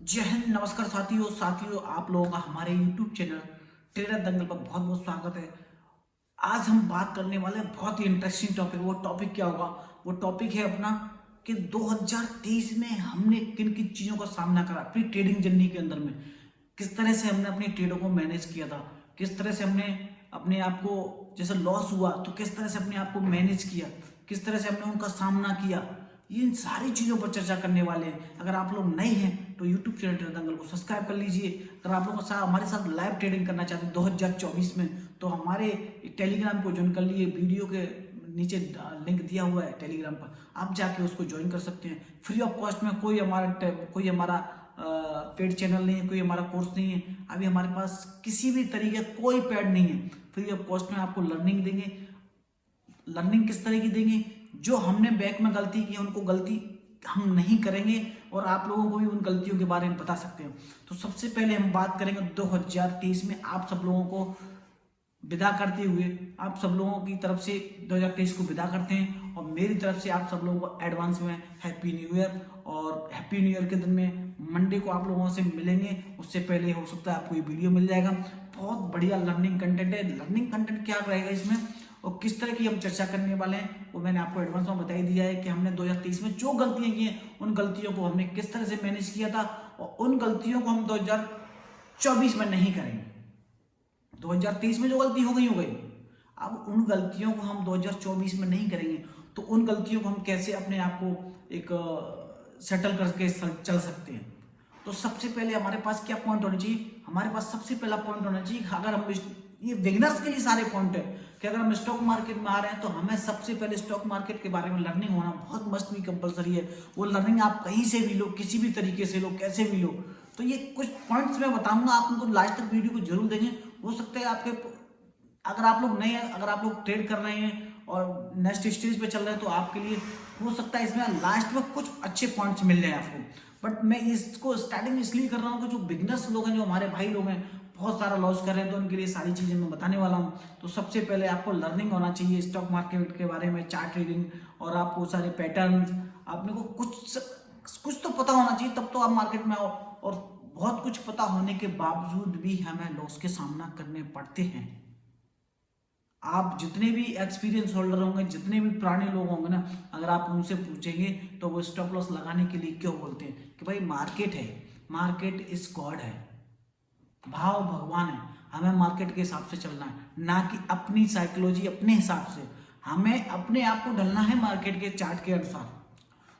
जय हिंद, नमस्कार साथियों आप लोगों का हमारे YouTube चैनल ट्रेडर दंगल पर बहुत बहुत स्वागत है। आज हम बात करने वाले हैं बहुत ही इंटरेस्टिंग टॉपिक। वो टॉपिक क्या होगा? वो टॉपिक है अपना कि 2023 में हमने किन किन चीज़ों का सामना करा अपनी ट्रेडिंग जर्नी के अंदर में। किस तरह से हमने अपनी ट्रेडों को मैनेज किया था, किस तरह से हमने अपने आप को, जैसे लॉस हुआ तो किस तरह से अपने आप को मैनेज किया, किस तरह से हमने उनका सामना किया। ये इन सारी चीज़ों पर चर्चा करने वाले हैं। अगर आप लोग नए हैं तो यूट्यूब चैनल ट्रेडर दंगल को सब्सक्राइब कर लीजिए। अगर आप लोग हमारे साथ लाइव ट्रेडिंग करना चाहते हैं 2024 में, तो हमारे टेलीग्राम को ज्वाइन कर लिए। वीडियो के नीचे लिंक दिया हुआ है टेलीग्राम पर, आप जाके उसको ज्वाइन कर सकते हैं फ्री ऑफ कॉस्ट में। कोई हमारा पेड चैनल नहीं है, कोई हमारा कोर्स नहीं है। अभी हमारे पास किसी भी तरीके कोई पेड नहीं है। फ्री ऑफ कॉस्ट में आपको लर्निंग देंगे। लर्निंग किस तरह की देंगे? जो हमने बैक में गलती की है उनको गलती हम नहीं करेंगे और आप लोगों को भी उन गलतियों के बारे में बता सकते हैं। तो सबसे पहले हम बात करेंगे 2023 में आप सब लोगों को विदा करते हुए, आप सब लोगों की तरफ से 2023 को विदा करते हैं और मेरी तरफ से आप सब लोगों को एडवांस में हैप्पी न्यू ईयर। और हैप्पी न्यू ईयर के दिन में मंडे को आप लोगों से मिलेंगे, उससे पहले हो सकता है आपको ये वीडियो मिल जाएगा। बहुत बढ़िया लर्निंग कंटेंट है। लर्निंग कंटेंट क्या रहेगा इसमें और किस तरह की हम चर्चा करने वाले हैं वो मैंने आपको एडवांस में बता ही दिया है कि हमने 2023 में जो गलतियां की हैं उन गलतियों को हमने किस तरह से मैनेज किया था और उन गलतियों को हम 2024 में नहीं करेंगे। 2023 में जो गलती हो गई, अब उन गलतियों को हम 2024 में नहीं करेंगे। तो उन गलतियों को हम कैसे अपने आप को एक सेटल करके चल सकते हैं। तो सबसे पहले हमारे पास क्या पॉइंट होना चाहिए? हमारे पास सबसे पहला पॉइंट होना चाहिए, अगर हम ये बिगिनर्स के लिए सारे पॉइंट है कि अगर हम स्टॉक मार्केट में आ रहे हैं तो हमें सबसे पहले स्टॉक मार्केट के बारे में लर्निंग होना बहुत मस्ट भी कंपलसरी है। वो लर्निंग आप कहीं से भी लो, किसी भी तरीके से लो, कैसे भी लो। तो ये कुछ पॉइंट्स मैं बताऊंगा, आप उनको लास्ट तक वीडियो को जरूर देंगे। हो सकता है आपके, अगर आप लोग नए हैं, अगर आप लोग ट्रेड कर रहे हैं और नेक्स्ट स्टेज पे चल रहे हैं तो आपके लिए हो सकता है इसमें लास्ट में कुछ अच्छे पॉइंट्स मिल जाए आपको। बट मैं इसको स्टार्टिंग इसलिए कर रहा हूँ कि जो बिगनर्स लोग हैं, जो हमारे भाई लोग हैं, बहुत सारा लॉस कर रहे हैं, तो उनके लिए सारी चीजें मैं बताने वाला हूँ। तो सबसे पहले आपको लर्निंग होना चाहिए स्टॉक मार्केट के बारे में, चार्ट ट्रेडिंग, और आपको सारे पैटर्न, आपने को कुछ तो पता होना चाहिए, तब तो आप मार्केट में आओ। और बहुत कुछ पता होने के बावजूद भी हमें लॉस के सामना करने पड़ते हैं। आप जितने भी एक्सपीरियंस होल्डर होंगे, जितने भी पुराने लोग होंगे ना, अगर आप उनसे पूछेंगे तो वो स्टॉप लॉस लगाने के लिए क्यों बोलते हैं कि भाई मार्केट है, मार्केट इज गॉड है, भाव भगवान है। हमें मार्केट के हिसाब से चलना है, ना कि अपनी साइकोलॉजी अपने हिसाब से। हमें अपने आप को ढलना है मार्केट के चार्ट के अनुसार।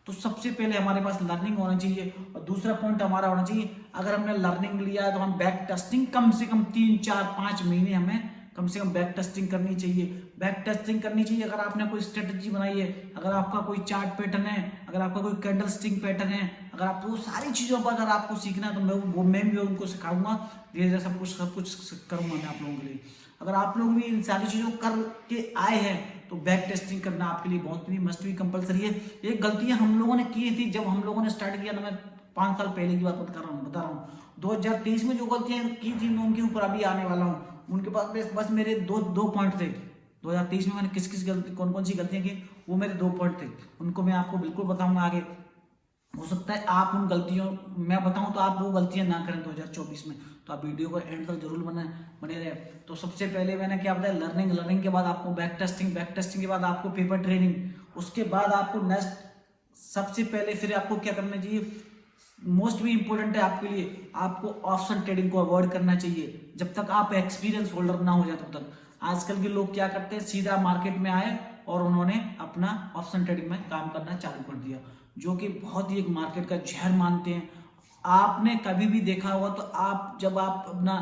तो सबसे पहले हमारे पास लर्निंग होना चाहिए। और दूसरा पॉइंट हमारा होना चाहिए, अगर हमने लर्निंग लिया है तो हम बैक टेस्टिंग कम से कम 3 4 5 महीने हमें कम से कम बैक टेस्टिंग करनी चाहिए। बैक टेस्टिंग करनी चाहिए अगर आपने कोई स्ट्रेटजी बनाई है, अगर आपका कोई चार्ट पैटर्न है, अगर आपका कोई कैंडल स्टिंग पैटर्न है, अगर आपको वो सारी चीजों पर अगर आपको सीखना है तो मैं भी उनको सिखाऊंगा। धीरे धीरे सब कुछ करूंगा मैं आप लोगों के लिए। अगर आप लोग भी इन सारी चीजों करके आए हैं तो बैक टेस्टिंग करना आपके लिए बहुत भी मस्ट भी कंपलसरी है। ये गलतियां हम लोगों ने की थी जब हम लोगों ने स्टार्ट किया ना, मैं 5 साल पहले की बात बता रहा हूँ। 2023 में जो गलतियां की थी मैं उनके ऊपर अभी आने वाला हूँ। उनके पास बस मेरे दो पॉइंट थे। 2023 में मैंने किस गलती, कौन कौन सी गलतियां की, वो मेरे 2 पॉइंट थे। उनको मैं आपको बिल्कुल बताऊंगा आगे। हो सकता है आप उन गलतियों, मैं बताऊं तो आप वो गलतियां ना करें 2024 में। तो आप वीडियो को एंड तक जरूर बने रहे। तो सबसे पहले मैंने क्या बताया, लर्निंग के बाद आपको बैक टेस्टिंग के बाद आपको पेपर ट्रेडिंग, उसके बाद आपको नेक्स्ट सबसे पहले फिर आपको क्या करना चाहिए, मोस्ट भी इंपॉर्टेंट है आपके लिए, आपको ऑप्शन ट्रेडिंग को अवॉइड करना चाहिए जब तक आप एक्सपीरियंस होल्डर ना हो जाए तब तक। आजकल के लोग क्या करते हैं, सीधा मार्केट में आए और उन्होंने अपना ऑप्शन ट्रेडिंग में काम करना चालू कर दिया, जो कि बहुत ही एक मार्केट का जहर मानते हैं। आपने कभी भी देखा होगा तो आप जब आप अपना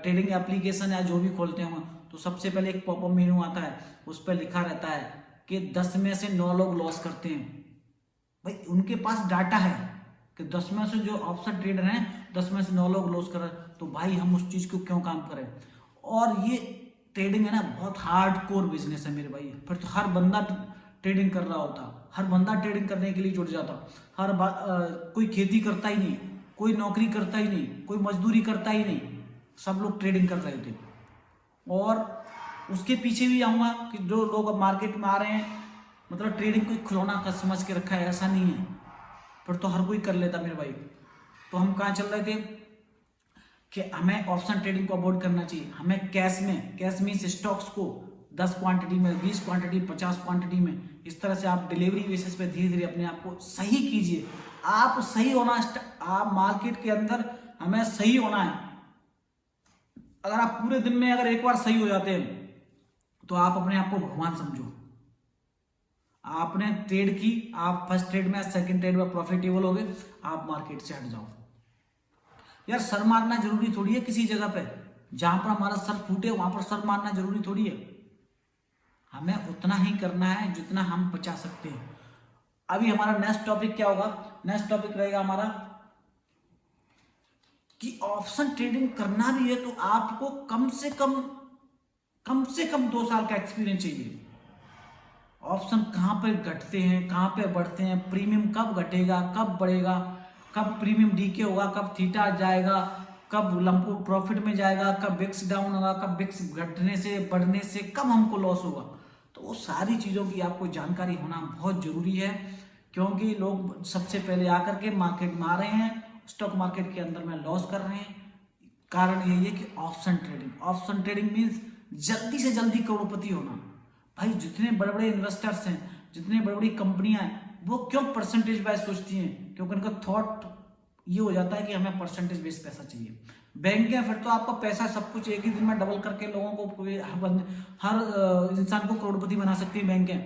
ट्रेडिंग एप्लीकेशन या जो भी खोलते हो तो सबसे पहले एक पॉपअप मेनू आता है, उस पर लिखा रहता है कि 10 में से 9 लोग लॉस करते हैं। भाई उनके पास डाटा है कि 10 में से जो ऑप्शन ट्रेडर हैं 10 में से 9 लोग लॉस कर रहे हैं, तो भाई हम उस चीज को क्यों काम करें। और ये ट्रेडिंग है ना, बहुत हार्ड कोर बिजनेस है मेरे भाई। फिर तो हर बंदा ट्रेडिंग कर रहा होता, हर बंदा ट्रेडिंग करने के लिए जुट जाता। कोई खेती करता ही नहीं, कोई नौकरी करता ही नहीं, कोई मजदूरी करता ही नहीं, सब लोग ट्रेडिंग कर रहे थे। और उसके पीछे भी आऊंगा कि जो लोग अब मार्केट में आ रहे हैं, मतलब ट्रेडिंग कोई खिलौना समझ के रखा है, ऐसा नहीं है। फिर तो हर कोई कर लेता मेरे भाई। तो हम कहाँ चल रहे थे कि हमें ऑप्शन ट्रेडिंग को अवॉइड करना चाहिए, हमें कैश मीन्स स्टॉक्स को 10 क्वांटिटी में, 20 क्वांटिटी, 50 क्वांटिटी में, इस तरह से आप डिलीवरी बेसिस पे धीरे धीरे अपने आप को सही कीजिए। आप सही होना, आप मार्केट के अंदर हमें सही होना है। अगर आप पूरे दिन में अगर एक बार सही हो जाते हैं तो आप अपने आप को भगवान समझो। आपने ट्रेड की, आप फर्स्ट ट्रेड में, सेकंड ट्रेड में प्रॉफिटेबल हो गए, आप मार्केट से हट जाओ। यार सर मारना जरूरी थोड़ी है, किसी जगह पे जहां पर हमारा सर फूटे वहां पर सर मारना जरूरी थोड़ी है। हमें उतना ही करना है जितना हम बचा सकते हैं। अभी हमारा नेक्स्ट टॉपिक क्या होगा? नेक्स्ट टॉपिक रहेगा हमारा कि ऑप्शन ट्रेडिंग करना भी है तो आपको कम से कम 2 साल का एक्सपीरियंस चाहिए। ऑप्शन कहां पे घटते हैं, कहां पे बढ़ते हैं, प्रीमियम कब घटेगा, कब बढ़ेगा, कब प्रीमियम डीके होगा, कब थीटा जाएगा, कब लंपो प्रॉफिट में जाएगा, कब बिक्स डाउन होगा, कब बिक्स घटने से बढ़ने से कब हमको लॉस होगा। तो वो सारी चीज़ों की आपको जानकारी होना बहुत जरूरी है, क्योंकि लोग सबसे पहले आकर के मार्केट में आ रहे हैं, स्टॉक मार्केट के अंदर में लॉस कर रहे हैं। कारण यही है कि ऑप्शन ट्रेडिंग मीन्स जल्दी से जल्दी करोड़पति होना। भाई जितने बड़े बड़े इन्वेस्टर्स हैं, जितने बड़ी बड़ी कंपनियां हैं, वो क्यों परसेंटेज वाइज सोचती हैं? क्योंकि उनका थॉट ये हो जाता है कि हमें परसेंटेज बेस्ड पैसा चाहिए। बैंक है फिर तो आपका पैसा सब कुछ एक ही दिन में डबल करके लोगों को, हर इंसान को करोड़पति बना सकती है बैंक है।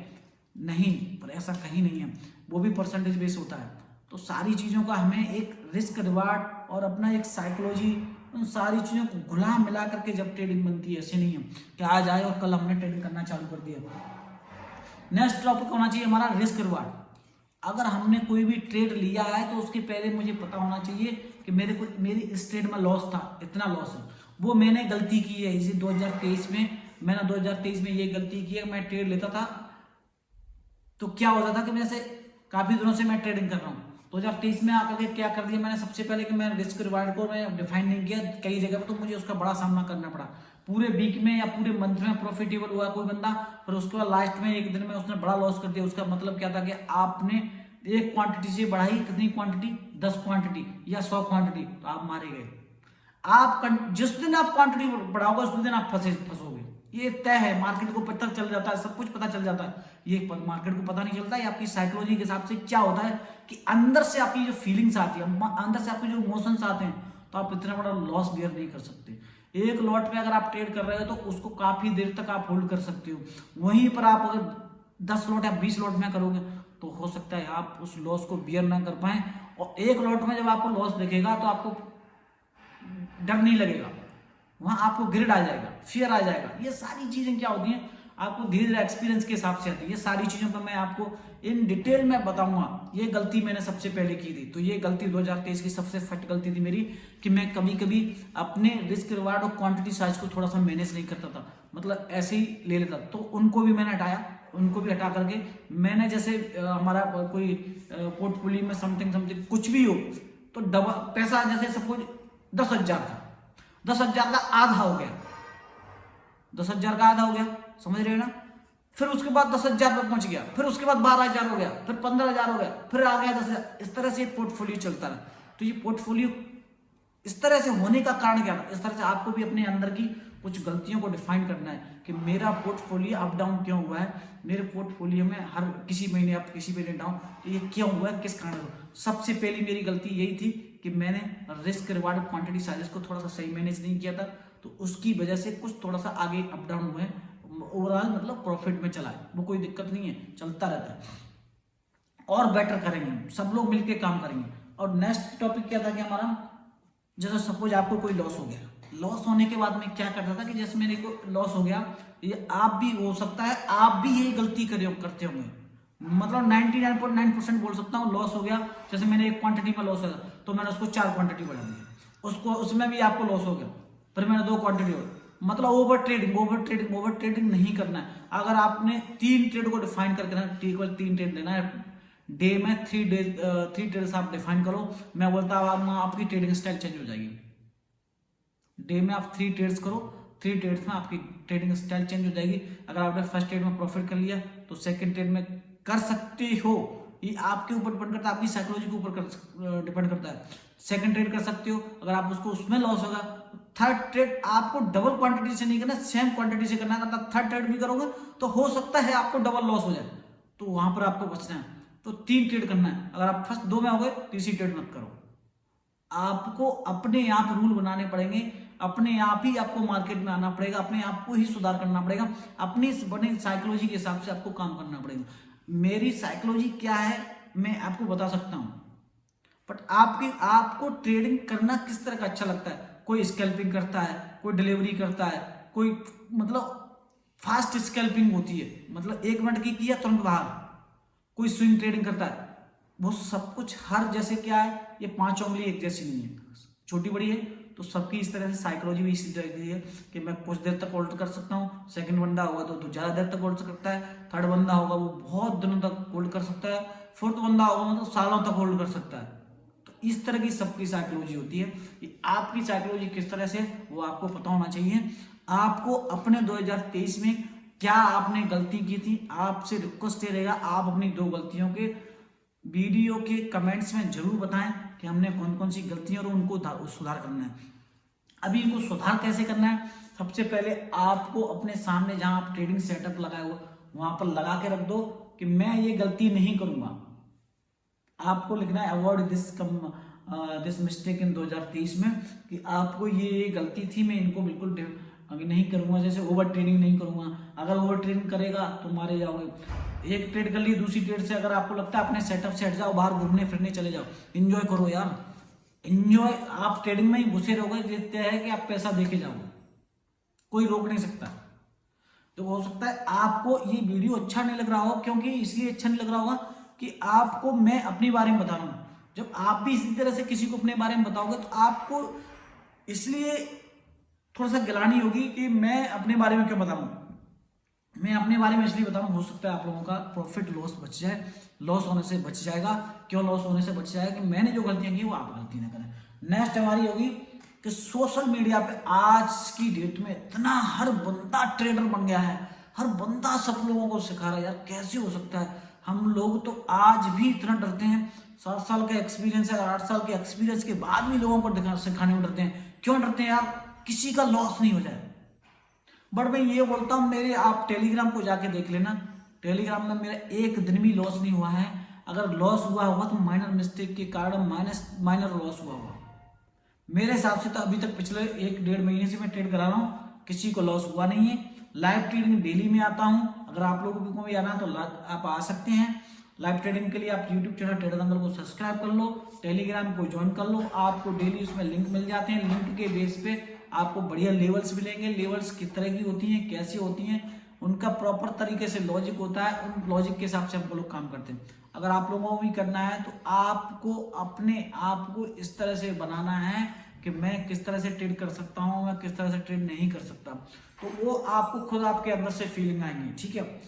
नहीं, पर ऐसा कहीं नहीं है, वो भी परसेंटेज बेस्ड होता है। तो सारी चीज़ों का हमें एक रिस्क रिवार्ड और अपना एक साइकोलॉजी, उन सारी चीज़ों को घुला मिला करके जब ट्रेडिंग बनती है, ऐसे नहीं है कि आज आए और कल हमने ट्रेडिंग करना चालू कर दिया। नेक्स्ट टॉपिक होना चाहिए हमारा रिस्क रिवार्ड। अगर हमने कोई भी ट्रेड लिया है तो उसके पहले मुझे पता होना चाहिए कि मेरी इस ट्रेड में लॉस था, इतना लॉस है, वो मैंने गलती की है। इसी 2023 में मैंने 2023 में ये गलती की है, मैं ट्रेड लेता था तो क्या होता था कि मैं से काफी दिनों से मैं ट्रेडिंग कर रहा हूँ। 2023 में आकर के क्या कर दिया मैंने, सबसे पहले कि मैं रिस्क रिवार्ड को मैं डिफाइन नहीं किया कई जगह पर, तो मुझे उसका बड़ा सामना करना पड़ा। पूरे वीक में या पूरे मंथ में प्रॉफिटेबल हुआ कोई बंदा, पर उसके बाद लास्ट में एक दिन में उसने बड़ा लॉस कर दिया। उसका मतलब क्या था कि आपने एक क्वांटिटी से बढ़ाई, कितनी क्वांटिटी, 10 क्वांटिटी या 100 क्वांटिटी, तो आप मारे गए। आप जिस दिन आप क्वांटिटी बढ़ाओगे उस दिन आप फंसोगे, ये तय है। मार्केट को पता चल जाता है, सब कुछ पता चल जाता है। ये मार्केट को पता नहीं चलता है आपकी साइकोलॉजी के हिसाब से क्या होता है कि अंदर से आपकी जो फीलिंग्स आती है, अंदर से आपके जो इमोशंस आते हैं, तो आप इतना बड़ा लॉस बियर नहीं कर सकते। एक लॉट में अगर आप ट्रेड कर रहे हो तो उसको काफी देर तक आप होल्ड कर सकते हो। वहीं पर आप अगर 10 लॉट या 20 लॉट में करोगे तो हो सकता है आप उस लॉस को बियर ना कर पाए, और एक लॉट में जब आपको लॉस दिखेगा तो आपको डर नहीं लगेगा, वहां आपको गिल्ट आ जाएगा, फियर आ जाएगा। ये सारी चीजें क्या होती हैं, आपको धीरे धीरे एक्सपीरियंस के हिसाब से आती है। ये सारी चीजों पर मैं आपको इन डिटेल में बताऊंगा। ये गलती मैंने सबसे पहले की थी, तो ये गलती 2023 की सबसे फट गलती थी मेरी कि मैं कभी कभी अपने रिस्क रिवार्ड और क्वांटिटी साइज को थोड़ा सा मैनेज नहीं करता था, मतलब ऐसे ही ले लेता। तो उनको भी मैंने हटाया, उनको भी हटा करके मैंने जैसे हमारा कोई पोर्टफोलियो में समथिंग कुछ भी हो तो डबल पैसा, जैसे सपोज 10,000 था, 10,000 का आधा हो गया, 10,000 का आधा हो गया, समझ रहे हो ना। फिर उसके बाद 10,000 पे पहुंच गया, फिर उसके बाद 12,000 हो गया, फिर 15,000 हो गया, फिर आ गया 10,000। इस तरह से पोर्टफोलियो चलता है। तो ये पोर्टफोलियो इस तरह से होने का कारण क्या था, इस तरह से आपको भी अपने अंदर की कुछ गलतियों को डिफाइन करना है कि मेरा पोर्टफोलियो अप डाउन क्यों हुआ है, मेरे पोर्टफोलियो में हर किसी महीने अप किसी महीने डाउन, तो ये क्यों हुआ है, किस कारण हुआ। सबसे पहली मेरी गलती यही थी कि मैंने रिस्क रिवार्ड क्वांटिटी साइजेस को थोड़ा सा सही मैनेज नहीं किया था, तो उसकी वजह से कुछ थोड़ा सा आगे अप डाउन हुए। ओवरऑल मतलब प्रॉफिट में चला है, वो कोई दिक्कत नहीं है, चलता रहता है। और बेटर करेंगे हम सब लोग मिलकर काम करेंगे। और नेक्स्ट टॉपिक क्या था कि हमारा, जैसे सपोज आपको कोई लॉस हो गया, लॉस होने के बाद में क्या करता था कि जैसे मेरे को लॉस हो गया, ये आप भी हो सकता है आप भी यही गलती करते होंगे, मतलब 99.9% बोल सकता हूँ। लॉस हो गया, जैसे मैंने एक क्वांटिटी में लॉस हो गया तो मैंने उसको 4 क्वांटिटी बढ़ा दिया, उसको उसमें भी आपको लॉस हो गया, फिर मैंने 2 क्वांटिटी और, मतलब ओवर ट्रेडिंग नहीं करना है। अगर आपने 3 ट्रेड को डिफाइन करके ना, केवल 3 ट्रेड लेना है डे में, 3 ट्रेड्स आप डिफाइन करो, मैं बोलता हूँ आपकी ट्रेडिंग स्टाइल चेंज हो जाएगी। डे में आप 3 ट्रेड्स करो, 3 ट्रेड्स में आपकी ट्रेडिंग स्टाइल चेंज हो जाएगी। अगर आपने फर्स्ट ट्रेड में प्रॉफिट कर लिया तो सेकंड ट्रेड में कर सकते हो, ये आपके ऊपर डिपेंड करता है, आपकी साइकोलॉजी के ऊपर डिपेंड करता है। सेकंड ट्रेड कर सकते हो, अगर आप उसको उसमें लॉस होगा। थर्ड ट्रेड आपको डबल क्वांटिटी से नहीं करना, सेम क्वांटिटी से करना। अगर थर्ड ट्रेड भी करोगे तो हो सकता है आपको डबल लॉस हो जाए, तो वहां पर आपको बचना है। तो 3 ट्रेड करना है। अगर आप फर्स्ट 2 में हो गए, तीसरी ट्रेड मत करो। आपको अपने आप रूल बनाने पड़ेंगे, अपने आप ही आपको मार्केट में आना पड़ेगा, अपने आप को ही सुधार करना पड़ेगा, अपनी बनी साइकोलॉजी के हिसाब से आपको काम करना पड़ेगा। मेरी साइकोलॉजी क्या है मैं आपको बता सकता हूं, बट आपको ट्रेडिंग करना किस तरह का अच्छा लगता है। कोई स्कैल्पिंग करता है, कोई डिलीवरी करता है, कोई मतलब फास्ट स्कैल्पिंग होती है, मतलब 1 मिनट की किया तुरंत बाहर, कोई स्विंग ट्रेडिंग करता है। वो सब कुछ हर जैसे क्या है, ये 5 उंगली एक जैसी नहीं है, छोटी बड़ी है। तो सबकी इस तरह से साइकोलॉजी भी इसी तरह की है कि मैं कुछ देर तक होल्ड कर सकता हूँ, सेकंड बंदा होगा तो ज्यादा देर तक होल्ड कर सकता है, थर्ड बंदा होगा वो बहुत दिनों तक होल्ड कर सकता है, फोर्थ बंदा होगा मतलब सालों तक होल्ड कर सकता है। तो इस तरह की सबकी साइकोलॉजी होती है। कि आपकी साइकोलॉजी किस तरह से वो आपको पता होना चाहिए। आपको अपने 2023 में क्या आपने गलती की थी, आपसे रिक्वेस्ट रहेगा आप अपनी 2 गलतियों के वीडियो के कमेंट्स में जरूर बताएं कि हमने कौन कौन सी गलतियां और उनको सुधार करना है। अभी इनको सुधार कैसे करना है, सबसे पहले आपको अपने सामने जहां आप ट्रेडिंग सेटअप लगाए हो वहां पर लगा के रख दो कि मैं ये गलती नहीं करूंगा। आपको लिखना है अवॉइड दिस मिस्टेक इन 2023 में, कि आपको ये गलती थी, मैं इनको बिल्कुल नहीं करूंगा। जैसे ओवर ट्रेडिंग नहीं करूंगा, अगर ओवर ट्रेडिंग करेगा तो मारे जाओगे। एक ट्रेड कर ली, दूसरी ट्रेड से अगर आपको लगता है अपने सेटअप से हट जाओ, बाहर घूमने फिरने चले जाओ, एंजॉय करो यार, एंजॉय। आप ट्रेडिंग में ही घुसे रहोगे, देखते हैं कि आप पैसा देके जाओगे, कोई रोक नहीं सकता। तो हो सकता है आपको ये वीडियो अच्छा नहीं लग रहा हो, क्योंकि इसलिए अच्छा नहीं लग रहा होगा कि आपको मैं अपने बारे में बता रहा हूं। जब आप भी इसी तरह से किसी को अपने बारे में बताओगे तो आपको इसलिए थोड़ा सा गिलानी होगी कि मैं अपने बारे में क्यों बता रहा हूं। मैं अपने बारे में इसलिए बता रहा हूं, हो सकता है आप लोगों का प्रॉफिट लॉस बच जाए, लॉस होने से बच जाएगा। क्यों लॉस होने से बच जाएगा कि मैंने जो गलतियां की वो आप गलती ना करें। नेक्स्ट हमारी होगी कि सोशल मीडिया पे आज की डेट में इतना हर बंदा ट्रेडर बन गया है, हर बंदा सब लोगों को सिखा रहा है। यार कैसे हो सकता है, हम लोग तो आज भी इतना डरते हैं। 7 साल का एक्सपीरियंस है, 8 साल के एक्सपीरियंस के बाद भी लोगों को सिखाने में डरते हैं। क्यों डरते हैं यार, किसी का लॉस नहीं हो जाए। बट मैं ये बोलता हूं, मेरे आप टेलीग्राम को जाके देख लेना, टेलीग्राम में मेरा एक दिन भी लॉस नहीं हुआ है। अगर लॉस हुआ होगा तो माइनर मिस्टेक के कारण माइनर लॉस हुआ होगा। मेरे हिसाब से तो अभी तक पिछले 1-1.5 महीने से मैं ट्रेड करा रहा हूँ, किसी को लॉस हुआ नहीं है। लाइव ट्रेडिंग डेली में आता हूँ, अगर आप लोगों को भी आना है तो आप आ सकते हैं। लाइव ट्रेडिंग के लिए आप यूट्यूब चैनल ट्रेडर दंगल को सब्सक्राइब कर लो, टेलीग्राम को ज्वाइन कर लो, आपको डेली उसमें लिंक मिल जाते हैं। लिंक के बेस पे आपको बढ़िया लेवल्स मिलेंगे। लेवल्स किस तरह की होती हैं, कैसे होती हैं, उनका प्रॉपर तरीके से लॉजिक होता है, उन लॉजिक के हिसाब से हम लोग काम करते हैं। अगर आप लोगों को भी करना है तो आपको अपने आप को इस तरह से बनाना है कि मैं किस तरह से ट्रेड कर सकता हूं, मैं किस तरह से ट्रेड नहीं कर सकता, तो वो आपको खुद आपके अंदर से फीलिंग आएंगी। ठीक है,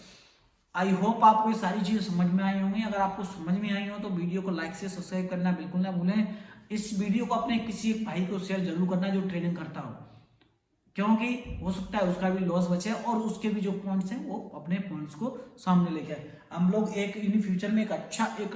आई होप आपको ये सारी चीजें समझ में आई होंगी। अगर आपको समझ में आई हो तो वीडियो को लाइक से सब्सक्राइब करना बिल्कुल ना भूलें। इस वीडियो को अपने किसी एक भाई को शेयर जरूर करना जो ट्रेडिंग करता हो, क्योंकि हो सकता है उसका भी लॉस बचे और उसके भी जो पॉइंट्स हैं वो अपने पॉइंट्स को सामने लेके आए। हम लोग एक इन फ्यूचर में एक अच्छा एक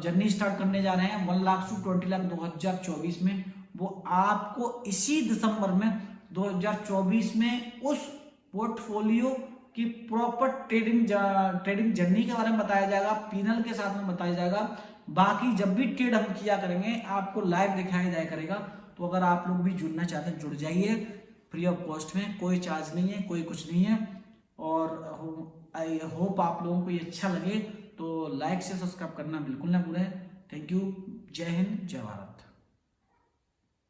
जर्नी स्टार्ट करने जा रहे हैं 1 लाख से 20 लाख 2024 में। वो आपको इसी दिसंबर में 2024 में उस पोर्टफोलियो की प्रॉपर ट्रेडिंग जर्नी के बारे में बताया जाएगा, पीनल के साथ में बताया जाएगा। बाकी जब भी ट्रेड हम किया करेंगे आपको लाइव दिखाया जाया करेगा। तो अगर आप लोग भी जुड़ना चाहते हैं जुड़ जाइए, फ्री ऑफ कॉस्ट में, कोई चार्ज नहीं है, कोई कुछ नहीं है। और आई होप आप लोगों को ये अच्छा लगे, तो लाइक से सब्सक्राइब करना बिल्कुल ना भूलें। थैंक यू, जय हिंद, जय भारत।